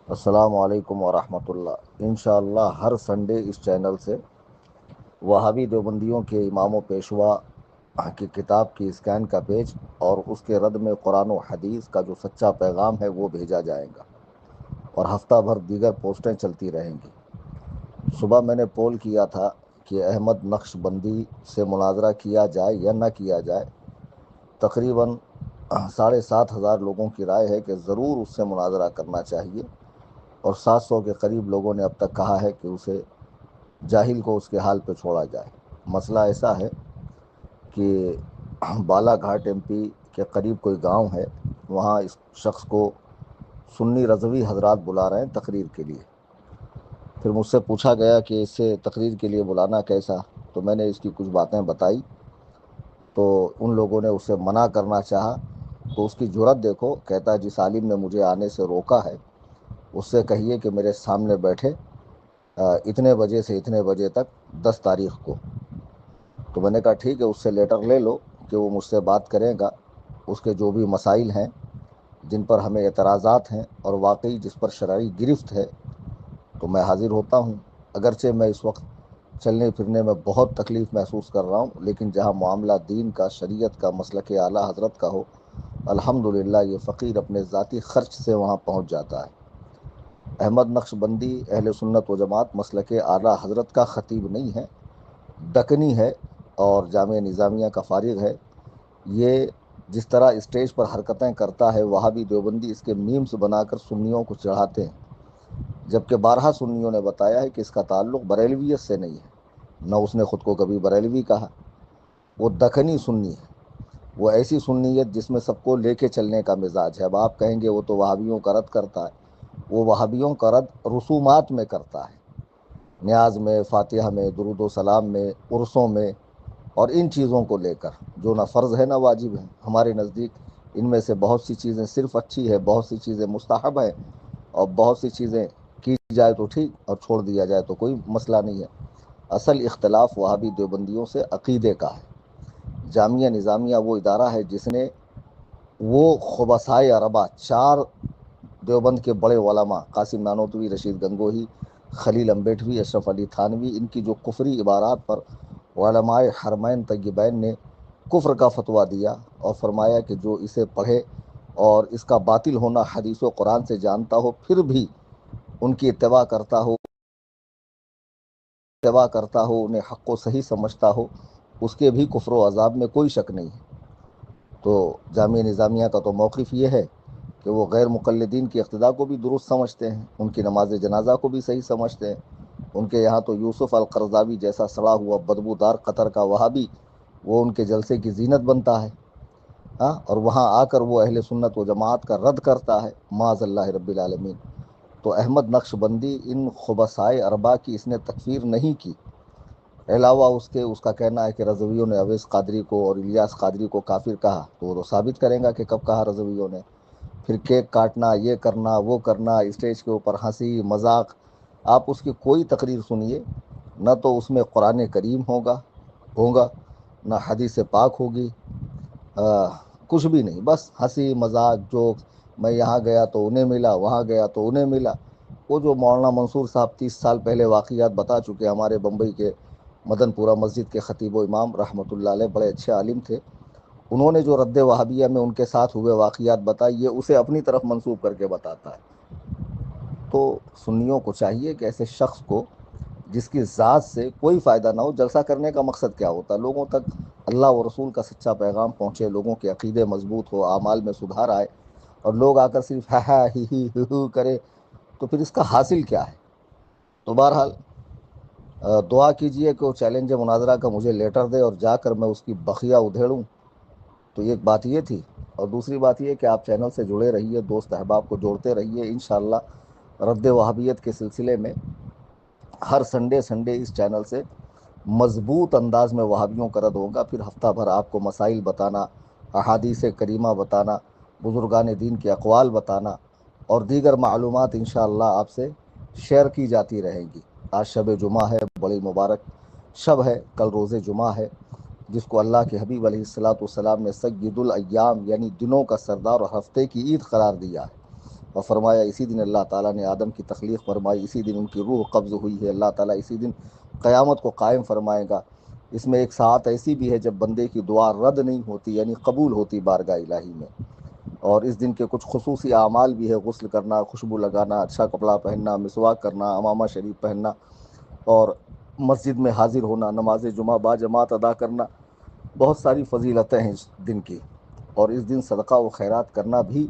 السلام علیکم ورحمۃ اللہ۔ انشاءاللہ ہر سنڈے اس چینل سے وہابی دیوبندیوں کے امام و پیشوا کی کتاب کی اسکین کا پیج اور اس کے رد میں قرآن و حدیث کا جو سچا پیغام ہے وہ بھیجا جائے گا، اور ہفتہ بھر دیگر پوسٹیں چلتی رہیں گی۔ صبح میں نے پول کیا تھا کہ احمد نقش بندی سے مناظرہ کیا جائے یا نہ کیا جائے۔ تقریباً 7,500 لوگوں کی رائے ہے کہ ضرور اس سے مناظرہ کرنا چاہیے، اور 700 کے قریب لوگوں نے اب تک کہا ہے کہ اسے جاہل کو اس کے حال پہ چھوڑا جائے۔ مسئلہ ایسا ہے کہ بالا گھاٹ ایم پی کے قریب کوئی گاؤں ہے، وہاں اس شخص کو سنی رضوی حضرات بلا رہے ہیں تقریر کے لیے۔ پھر مجھ سے پوچھا گیا کہ اس سے تقریر کے لیے بلانا کیسا، تو میں نے اس کی کچھ باتیں بتائی، تو ان لوگوں نے اسے منع کرنا چاہا۔ تو اس کی جرت دیکھو، کہتا جس عالم نے مجھے آنے سے روکا ہے اس سے کہیے کہ میرے سامنے بیٹھے اتنے بجے سے اتنے بجے تک 10 تاریخ کو۔ تو میں نے کہا ٹھیک ہے، اس سے لیٹر لے لو کہ وہ مجھ سے بات کرے گا، اس کے جو بھی مسائل ہیں جن پر ہمیں اعتراضات ہیں اور واقعی جس پر شرعی گرفت ہے، تو میں حاضر ہوتا ہوں۔ اگرچہ میں اس وقت چلنے پھرنے میں بہت تکلیف محسوس کر رہا ہوں، لیکن جہاں معاملہ دین کا، شریعت کا، مسلک اعلیٰ حضرت کا ہو، الحمدللہ یہ فقیر اپنے ذاتی خرچ سے وہاں پہنچ جاتا ہے۔ احمد نقش بندی اہل سنت و جماعت مسلک اعلیٰ حضرت کا خطیب نہیں ہے، دکنی ہے اور جامعہ نظامیہ کا فارغ ہے۔ یہ جس طرح اسٹیج پر حرکتیں کرتا ہے، وہابی دیوبندی اس کے میمز بنا کر سنیوں کو چڑھاتے ہیں، جبکہ بارہا سنیوں نے بتایا ہے کہ اس کا تعلق بریلویت سے نہیں ہے، نہ اس نے خود کو کبھی بریلوی کہا۔ وہ دکنی سنی ہے، وہ ایسی سنیت جس میں سب کو لے کے چلنے کا مزاج ہے۔ اب آپ کہیں گے وہ تو وہابیوں کا رد کرتا ہے، وہ وہابیوں کا رد رسومات میں کرتا ہے، نیاز میں، فاتحہ میں، درود و سلام میں، عرسوں میں، اور ان چیزوں کو لے کر جو نہ فرض ہے نہ واجب ہے۔ ہمارے نزدیک ان میں سے بہت سی چیزیں صرف اچھی ہے، بہت سی چیزیں مستحب ہیں، اور بہت سی چیزیں کی جائے تو ٹھیک اور چھوڑ دیا جائے تو کوئی مسئلہ نہیں ہے۔ اصل اختلاف وہابی دیوبندیوں سے عقیدے کا ہے۔ جامعہ نظامیہ وہ ادارہ ہے جس نے وہ خبثائے عربہ، 4 دیوبند کے بڑے علماء قاسم نانوتوی، رشید گنگوہی، خلیل امبیٹوی، اشرف علی تھانوی، ان کی جو کفری عبارات پر علماء حرمین طیبین نے کفر کا فتویٰ دیا اور فرمایا کہ جو اسے پڑھے اور اس کا باطل ہونا حدیث و قرآن سے جانتا ہو، پھر بھی ان کی اتباع کرتا ہو، انہیں حق و صحیح سمجھتا ہو، اس کے بھی کفر و عذاب میں کوئی شک نہیں ہے۔ تو جامعہ نظامیہ کا تو موقف یہ ہے کہ وہ غیر مقلدین کی اقتداء کو بھی درست سمجھتے ہیں، ان کی نماز جنازہ کو بھی صحیح سمجھتے ہیں۔ ان کے یہاں تو یوسف القرضاوی جیسا سڑا ہوا بدبودار قطر کا وہابی وہ ان کے جلسے کی زینت بنتا ہے، ہاں، اور وہاں آ کر وہ اہل سنت و جماعت کا رد کرتا ہے، معاذ اللہ رب العالمین۔ تو احمد نقش بندی ان خبثائے اربا کی اس نے تکفیر نہیں کی۔ علاوہ اس کا کہنا ہے کہ رضویوں نے اویس قادری کو اور الیاس قادری کو کافر کہا، تو وہ تو ثابت کریں گا کہ کب کہا رضویوں نے۔ پھر کیک کاٹنا، یہ کرنا، وہ کرنا، اسٹیج کے اوپر ہنسی مذاق، آپ اس کی کوئی تقریر سنیے، نہ تو اس میں قرآن کریم ہوگا، نہ حدیث پاک ہوگی، کچھ بھی نہیں، بس ہنسی مذاق جوک۔ میں یہاں گیا تو انہیں ملا، وہاں گیا تو انہیں ملا۔ وہ جو مولانا منصور صاحب 30 سال پہلے واقعات بتا چکے، ہمارے بمبئی کے مدن پورہ مسجد کے خطیب و امام رحمۃ اللہ علیہ، بڑے اچھے عالم تھے، انہوں نے جو رد وہابیہ میں ان کے ساتھ ہوئے واقعات بتائی، یہ اسے اپنی طرف منسوب کر کے بتاتا ہے۔ تو سنیوں کو چاہیے کہ ایسے شخص کو جس کی ذات سے کوئی فائدہ نہ ہو، جلسہ کرنے کا مقصد کیا ہوتا ہے؟ لوگوں تک اللہ و رسول کا سچا پیغام پہنچے، لوگوں کے عقیدے مضبوط ہو، اعمال میں سدھار آئے، اور لوگ آ کر صرف ہا ہا ہی ہو کرے تو پھر اس کا حاصل کیا ہے؟ تو بہرحال دعا کیجئے کہ وہ چیلنج مناظرہ کا مجھے لیٹر دے اور جا کر میں اس کی بخیہ ادھیڑوں۔ تو ایک بات یہ تھی، اور دوسری بات یہ کہ آپ چینل سے جڑے رہیے، دوست احباب کو جوڑتے رہیے۔ انشاءاللہ رد وہابیت کے سلسلے میں ہر سنڈے اس چینل سے مضبوط انداز میں وہابیوں کا رد ہوگا۔ پھر ہفتہ بھر آپ کو مسائل بتانا، احادیث کریمہ بتانا، بزرگان دین کے اقوال بتانا، اور دیگر معلومات انشاءاللہ آپ سے شیئر کی جاتی رہیں گی۔ آج شب جمعہ ہے، بڑی مبارک شب ہے، کل روز جمعہ ہے، جس کو اللہ کے حبیب علیہ الصلاۃ والسلام نے سید الایام یعنی دنوں کا سردار اور ہفتے کی عید قرار دیا ہے۔ اور فرمایا اسی دن اللہ تعالیٰ نے آدم کی تخلیق فرمائی، اسی دن ان کی روح قبض ہوئی ہے، اللہ تعالیٰ اسی دن قیامت کو قائم فرمائے گا۔ اس میں ایک ساعت ایسی بھی ہے جب بندے کی دعا رد نہیں ہوتی، یعنی قبول ہوتی بارگاہ الہی میں۔ اور اس دن کے کچھ خصوصی اعمال بھی ہے، غسل کرنا، خوشبو لگانا، اچھا کپڑا پہننا، مسواک کرنا، امامہ شریف پہننا، اور مسجد میں حاضر ہونا، نماز جمعہ با جماعت ادا کرنا۔ بہت ساری فضیلتیں ہیں اس دن کی، اور اس دن صدقہ و خیرات کرنا بھی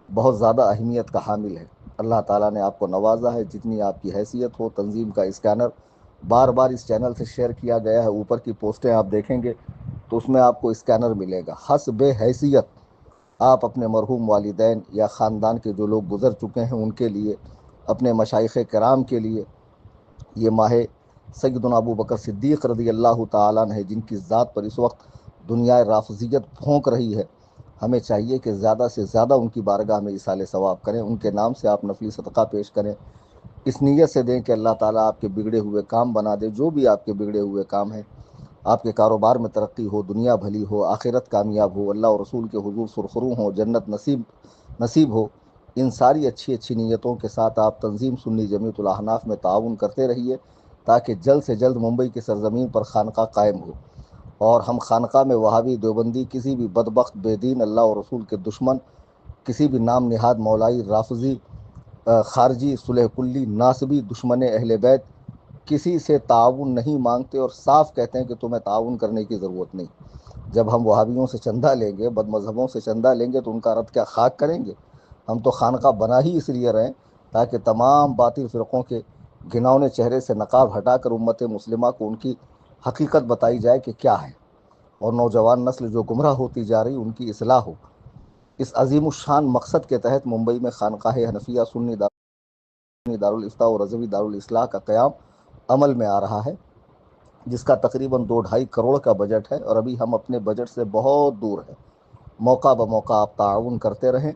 بہت زیادہ اہمیت کا حامل ہے۔ اللہ تعالیٰ نے آپ کو نوازا ہے، جتنی آپ کی حیثیت ہو، تنظیم کا اسکینر بار بار اس چینل سے شیئر کیا گیا ہے، اوپر کی پوسٹیں آپ دیکھیں گے تو اس میں آپ کو اسکینر ملے گا۔ حسب حیثیت آپ اپنے مرحوم والدین یا خاندان کے جو لوگ گزر چکے ہیں ان کے لیے، اپنے مشائخ کرام کے لیے، یہ ماہ سیدنا ابو بکر صدیق رضی اللہ تعالیٰ عنہ جن کی ذات پر اس وقت دنیا رافضیت پھونک رہی ہے، ہمیں چاہیے کہ زیادہ سے زیادہ ان کی بارگاہ میں ایصال ثواب کریں، ان کے نام سے آپ نفلی صدقہ پیش کریں، اس نیت سے دیں کہ اللہ تعالیٰ آپ کے بگڑے ہوئے کام بنا دے۔ جو بھی آپ کے بگڑے ہوئے کام ہیں، آپ کے کاروبار میں ترقی ہو، دنیا بھلی ہو، آخرت کامیاب ہو، اللہ اور رسول کے حضور سرخرو ہوں، جنت نصیب ہو، ان ساری اچھی اچھی نیتوں کے ساتھ آپ تنظیم سنی جمیعۃ الاحناف میں تعاون کرتے رہیے، تاکہ جلد سے جلد ممبئی کی سرزمین پر خانقاہ قائم ہو، اور ہم خانقاہ میں وہابی دیوبندی کسی بھی بدبخت بے دین اللہ اور رسول کے دشمن، کسی بھی نام نہاد مولائی رافضی خارجی صلح کلی ناصبی دشمن اہل بیت کسی سے تعاون نہیں مانگتے، اور صاف کہتے ہیں کہ تمہیں تعاون کرنے کی ضرورت نہیں۔ جب ہم وہابیوں سے چندہ لیں گے، بد مذہبوں سے چندہ لیں گے، تو ان کا رد کیا خاک کریں گے؟ ہم تو خانقاہ بنا ہی اس لیے رہیں تاکہ تمام باطل فرقوں کے گھناؤنے چہرے سے نقاب ہٹا کر امت مسلمہ کو ان کی حقیقت بتائی جائے کہ کیا ہے، اور نوجوان نسل جو گمراہ ہوتی جا رہی ان کی اصلاح ہو۔ اس عظیم الشان مقصد کے تحت ممبئی میں خانقاہ حنفیہ سنی دارالافتاء و رضوی دارالاصلاح کا قیام عمل میں آ رہا ہے، جس کا تقریباً 2-2.5 کروڑ کا بجٹ ہے، اور ابھی ہم اپنے بجٹ سے بہت دور ہیں۔ موقع بموقع آپ تعاون کرتے رہیں،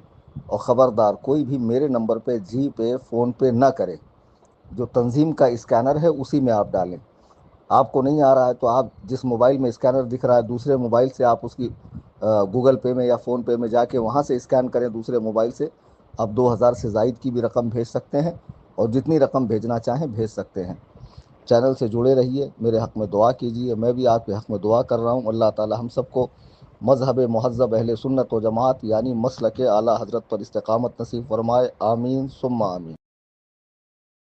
اور خبردار کوئی بھی میرے نمبر پہ جی پے فون پے نہ کرے، جو تنظیم کا اسکینر ہے اسی میں آپ ڈالیں۔ آپ کو نہیں آ رہا ہے تو آپ جس موبائل میں اسکینر دکھ رہا ہے دوسرے موبائل سے آپ اس کی گوگل پے میں یا فون پے میں جا کے وہاں سے اسکین کریں، دوسرے موبائل سے آپ 2,000 سے زائد کی بھی رقم بھیج سکتے ہیں، اور جتنی رقم بھیجنا چاہیں بھیج سکتے ہیں۔ چینل سے جڑے رہیے، میرے حق میں دعا کیجیے، میں بھی آپ کے حق میں دعا کر رہا ہوں۔ اللہ تعالی ہم سب کو مذہب مہذب اہل سنت و جماعت یعنی مسلک اعلیٰ حضرت پر استقامت نصیب فرمائے، آمین ثم آمین۔